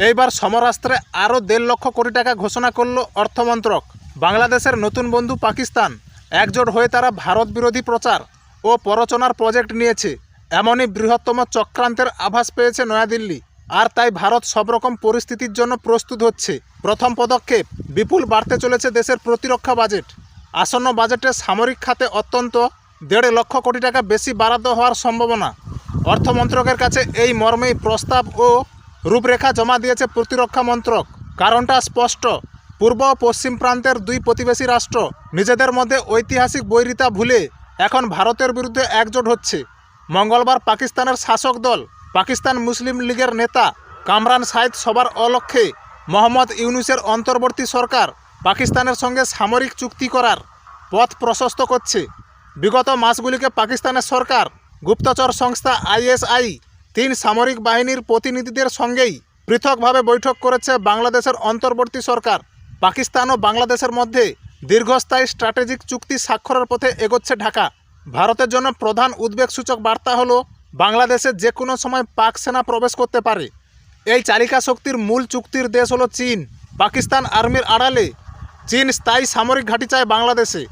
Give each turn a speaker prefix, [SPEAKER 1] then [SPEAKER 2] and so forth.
[SPEAKER 1] এইবার সমরাস্ত্রে আরও 1.5 লক্ষ কোটি টাকা ঘোষণা করল অর্থমন্ত্রক। বাংলাদেশের নতুন বন্ধু পাকিস্তান একজোট হয়ে তারা ভারত বিরোধী প্রচার ও প্ররোচনার প্রজেক্ট নিয়েছে। এমনই বৃহত্তম চক্রান্তের আভাস পেয়েছে নয়াদিল্লি। আর তাই ভারত সব রকম পরিস্থিতির জন্য প্রস্তুত হচ্ছে। প্রথম পদক্ষেপ, বিপুল বাড়তে চলেছে দেশের প্রতিরক্ষা বাজেট। আসন্ন বাজেটে সামরিক খাতে অত্যন্ত 1.5 লক্ষ কোটি টাকা বেশি বরাদ্দ হওয়ার সম্ভাবনা। অর্থমন্ত্রকের কাছে এই মর্মেই প্রস্তাব ও রূপরেখা জমা দিয়েছে প্রতিরক্ষা মন্ত্রক। কারণটা স্পষ্ট, পূর্ব ও পশ্চিম প্রান্তের দুই প্রতিবেশী রাষ্ট্র নিজেদের মধ্যে ঐতিহাসিক বৈরিতা ভুলে এখন ভারতের বিরুদ্ধে একজোট হচ্ছে। মঙ্গলবার পাকিস্তানের শাসক দল পাকিস্তান মুসলিম লীগের নেতা কামরান সাইদ সবার অলক্ষ্যে মোহাম্মদ ইউনূসের অন্তর্বর্তী সরকার পাকিস্তানের সঙ্গে সামরিক চুক্তি করার পথ প্রশস্ত করছে। বিগত মাসগুলিকে পাকিস্তানের সরকার গুপ্তচর সংস্থা ISI 3 সামরিক বাহিনীর প্রতিনিধিদের সঙ্গেই পৃথকভাবে বৈঠক করেছে বাংলাদেশের অন্তর্বর্তী সরকার। পাকিস্তান ও বাংলাদেশের মধ্যে দীর্ঘস্থায়ী স্ট্র্যাটেজিক চুক্তি স্বাক্ষরের পথে এগোচ্ছে ঢাকা। ভারতের জন্য প্রধান উদ্বেগসূচক বার্তা হলো বাংলাদেশে যে কোনো সময় পাক সেনা প্রবেশ করতে পারে। এই চালিকা শক্তির মূল চুক্তির দেশ হলো চীন। পাকিস্তান আর্মির আড়ালে চীন স্থায়ী সামরিক ঘাঁটি চায় বাংলাদেশে।